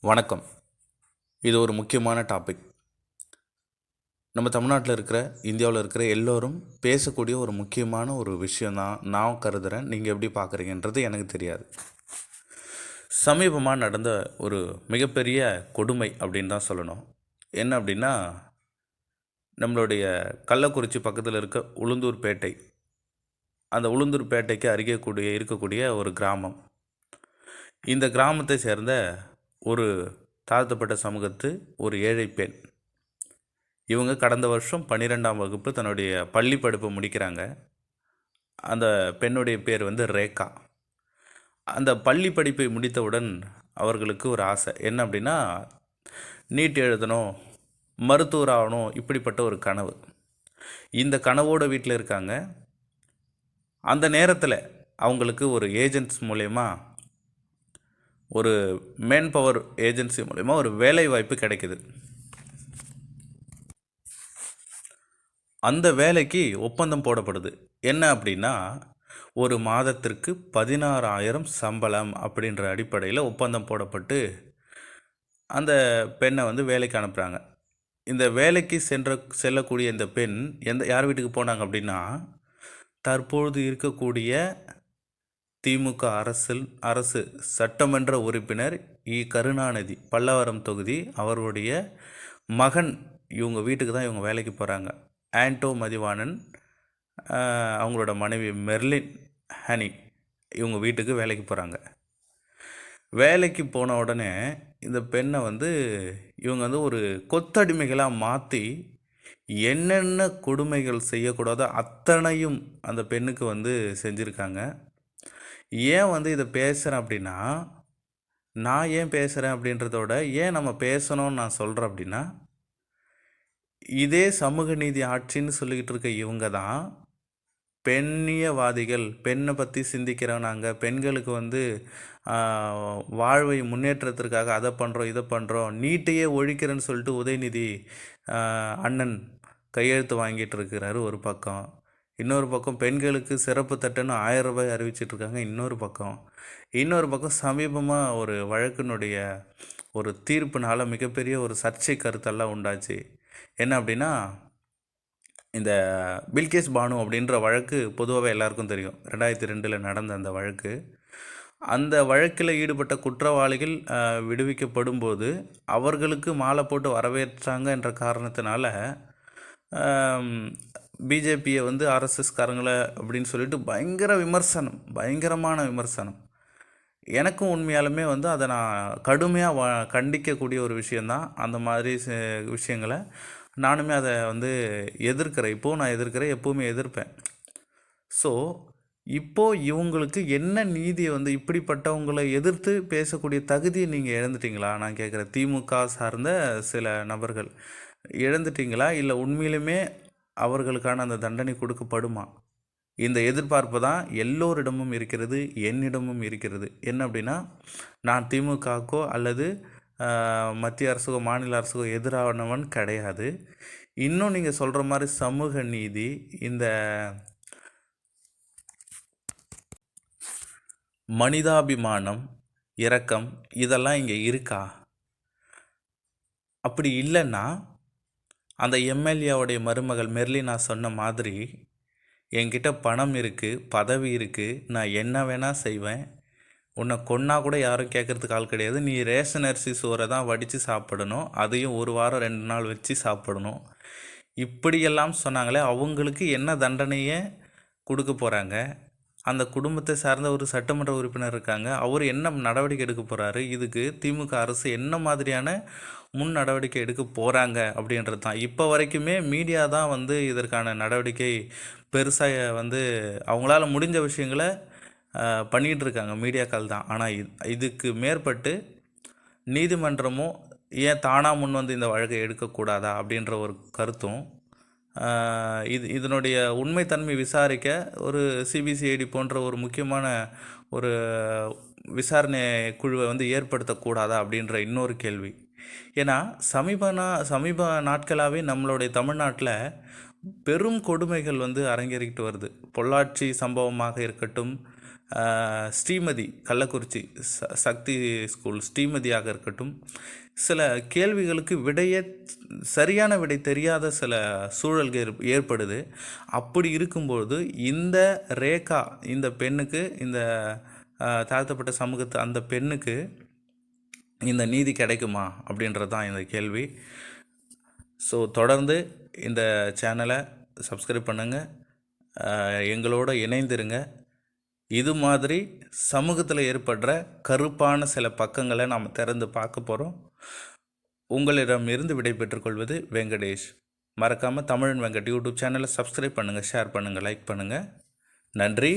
வணக்கம். இது ஒரு முக்கியமான டாபிக். நம்ம தமிழ்நாட்டில் இருக்கிற, இந்தியாவில் இருக்கிற எல்லோரும் பேசக்கூடிய ஒரு முக்கியமான ஒரு விஷயந்தான் நான் கருதுகிறேன். நீங்கள் எப்படி பார்க்குறீங்கன்றது எனக்கு தெரியாது. சமீபமாக நடந்த ஒரு மிகப்பெரிய கொடுமை அப்படின்னு தான் சொல்லணும். என்ன அப்படின்னா, நம்மளுடைய கள்ளக்குறிச்சி பக்கத்தில் இருக்க உளுந்தூர்பேட்டை, அந்த உளுந்தூர்பேட்டைக்கு அருகே இருக்கக்கூடிய ஒரு கிராமம். இந்த கிராமத்தை சேர்ந்த ஒரு தாழ்த்தப்பட்ட சமூகத்து ஒரு ஏழை பெண். இவங்க கடந்த வருஷம் 12ஆம் வகுப்பு தன்னுடைய பள்ளி படிப்பை முடிக்கிறாங்க. அந்த பெண்ணுடைய பேர் ரேகா. அந்த பள்ளி படிப்பை முடித்தவுடன் அவர்களுக்கு ஒரு ஆசை. என்ன அப்படின்னா, நீட் எழுதணும், மருத்துவர் ஆகணும், இப்படிப்பட்ட ஒரு கனவு. இந்த கனவோட வீட்டில் இருக்காங்க. அந்த நேரத்தில் அவங்களுக்கு ஒரு ஏஜென்ட்ஸ் மூலயமா, ஒரு மேன் பவர் ஏஜென்சி மூலயமா ஒரு வேலை வாய்ப்பு கிடைக்குது. அந்த வேலைக்கு ஒப்பந்தம் போடப்படுது. என்ன அப்படின்னா, ஒரு மாதத்திற்கு 16,000 சம்பளம் அப்படின்ற அடிப்படையில் ஒப்பந்தம் போடப்பட்டு அந்த பெண்ணை வேலைக்கு அனுப்புகிறாங்க. இந்த வேலைக்கு செல்லக்கூடிய இந்த பெண் யார் வீட்டுக்கு போனாங்க அப்படின்னா, தற்பொழுது இருக்கக்கூடிய திமுக அரசு சட்டமன்ற உறுப்பினர் கருணாநிதி, பல்லவரம் தொகுதி, அவருடைய மகன் இவங்க வீட்டுக்கு தான் இவங்க வேலைக்கு போகிறாங்க. ஆண்டோ மதிவாணன், அவங்களோட மனைவி மெர்லின் ஹனி, இவங்க வீட்டுக்கு வேலைக்கு போகிறாங்க. வேலைக்கு போன உடனே இந்த பெண்ணை இவங்க ஒரு கொத்தடிமைகளாக மாற்றி என்னென்ன கொடுமைகள் செய்யக்கூடாதோ அத்தனையும் அந்த பெண்ணுக்கு செஞ்சுருக்காங்க. ஏன் இதை பேசுகிறேன் அப்படின்னா, நான் ஏன் பேசுகிறேன் அப்படின்றதோட ஏன் நம்ம பேசணும்னு நான் சொல்கிறேன் அப்படின்னா, இதே சமூக நீதி ஆட்சின்னு சொல்லிக்கிட்டு இருக்க இவங்க தான் பெண்ணியவாதிகள். பெண்ணை பற்றி சிந்திக்கிறவனாங்க, பெண்களுக்கு வாழ்வை முன்னேற்றத்திற்காக அதை பண்ணுறோம் இதை பண்ணுறோம், நீட்டையே ஒழிக்கிறேன்னு சொல்லிட்டு உதயநிதி அண்ணன் கையெழுத்து வாங்கிட்டு இருக்கிறாரு ஒரு பக்கம். இன்னொரு பக்கம் பெண்களுக்கு சிறப்பு தட்டுன்னு 1000 ரூபாய் அறிவிச்சிட்ருக்காங்க இன்னொரு பக்கம் சமீபமாக ஒரு வழக்கினுடைய ஒரு தீர்ப்புனால் மிகப்பெரிய ஒரு சர்ச்சை கருத்தெல்லாம் உண்டாச்சு. என்ன அப்படின்னா, இந்த பில்கேஸ் பானு அப்படின்ற வழக்கு பொதுவாகவே எல்லாருக்கும் தெரியும். 2002 நடந்த அந்த வழக்கு. அந்த வழக்கில் ஈடுபட்ட குற்றவாளிகள் விடுவிக்கப்படும் போது அவர்களுக்கு மாலை போட்டு வரவேற்றாங்க என்ற காரணத்தினால பிஜேபியை ஆர்எஸ்எஸ்காரங்களை அப்படின்னு சொல்லிட்டு பயங்கரமான விமர்சனம். எனக்கும் உண்மையாலுமே அதை நான் கடுமையாக கண்டிக்கக்கூடிய ஒரு விஷயந்தான். அந்த மாதிரி விஷயங்களை நானுமே அதை எதிர்க்கிறேன். இப்போது நான் எதிர்க்கிறேன், எப்போவுமே எதிர்ப்பேன். ஸோ இப்போது இவங்களுக்கு என்ன நீதியை இப்படிப்பட்டவங்களை எதிர்த்து பேசக்கூடிய தகுதியை நீங்கள் இழந்துட்டீங்களா நான் கேட்குறேன். திமுக சார்ந்த சில நபர்கள் இழந்துட்டீங்களா, இல்லை உண்மையிலுமே அவர்களுக்கான அந்த தண்டனை கொடுக்கப்படுமா? இந்த எதிர்பார்ப்பு தான் எல்லோரிடமும் இருக்கிறது, என்னிடமும் இருக்கிறது. என்ன அப்படின்னா, நான் திமுகக்கோ அல்லது மத்திய அரசுக்கோ மாநில அரசுக்கோ எதிரானவன் கிடையாது. இன்னும் நீங்கள் சொல்கிற மாதிரி சமூக நீதி, இந்த மனிதாபிமானம், இரக்கம் இதெல்லாம் இங்கே இருக்கா? அப்படி இல்லைன்னா அந்த எம்எல்ஏவுடைய மருமகள் மெர்லினா சொன்ன மாதிரி, என்கிட்ட பணம் இருக்குது, பதவி இருக்குது, நான் என்ன வேணால் செய்வேன், உன்னை கொன்னா கூட யாரும் கேட்குறதுக்கு ஆள் கிடையாது, நீ ரேஷன் அரிசி சோறை தான் வடித்து சாப்பிடணும், அதையும் 1 வாரம் 2 நாள் வச்சு சாப்பிடணும், இப்படியெல்லாம் சொன்னாங்களே, அவங்களுக்கு என்ன தண்டனையை கொடுக்க போகிறாங்க? அந்த குடும்பத்தை சார்ந்த ஒரு சட்டமன்ற உறுப்பினர் இருக்காங்க, அவர் என்ன நடவடிக்கை எடுக்க போகிறாரு? இதுக்கு திமுக அரசு என்ன மாதிரியான முன் நடவடிக்கை எடுக்க போகிறாங்க அப்படின்றது தான். இப்போ வரைக்குமே மீடியா தான் இதற்கான நடவடிக்கை பெருசாக அவங்களால முடிஞ்ச விஷயங்களை பண்ணிகிட்டு இருக்காங்க, மீடியாக்கள் தான். ஆனால் இதுக்கு மேற்பட்டு நீதிமன்றமோ ஏன் தானாக முன் இந்த வழக்கை எடுக்கக்கூடாதா அப்படின்ற ஒரு கருத்தும், இதனுடைய உண்மைத்தன்மை விசாரிக்க ஒரு சிபிசிஐடி போன்ற ஒரு முக்கியமான ஒரு விசாரணை குழுவை ஏற்படுத்தக்கூடாதா அப்படின்ற இன்னொரு கேள்வி. ஏன்னா சமீப நாட்களாகவே நம்மளுடைய தமிழ்நாட்டில் பெரும் கொடுமைகள் அரங்கேறிக்கிட்டு வருது. பொள்ளாச்சி சம்பவமாக இருக்கட்டும், ஸ்ரீமதி கள்ளக்குறிச்சி சக்தி ஸ்கூல் ஸ்ரீமதியாக இருக்கட்டும், சில கேள்விகளுக்கு சரியான விடை தெரியாத சில சூழல்கள் ஏற்படுது. அப்படி இருக்கும்போது இந்த ரேகா, இந்த பெண்ணுக்கு, இந்த தாழ்த்தப்பட்ட சமூகத்து அந்த பெண்ணுக்கு இந்த நீதி கிடைக்குமா அப்படின்றது தான் இந்த கேள்வி. ஸோ தொடர்ந்து இந்த சேனலை சப்ஸ்கிரைப் பண்ணுங்கள், எங்களோட இணைந்திருங்க. இது மாதிரி சமூகத்தில் ஏற்படுற கருப்பான சில பக்கங்களை நாம் திறந்து பார்க்க போகிறோம். உங்களிடம் இருந்து விடை பெற்றுக்கொள்வது வெங்கடேஷ். மறக்காமல் தமிழன் வெங்கட் யூடியூப் சேனலை சப்ஸ்கிரைப் பண்ணுங்கள், ஷேர் பண்ணுங்கள், லைக் பண்ணுங்கள். நன்றி.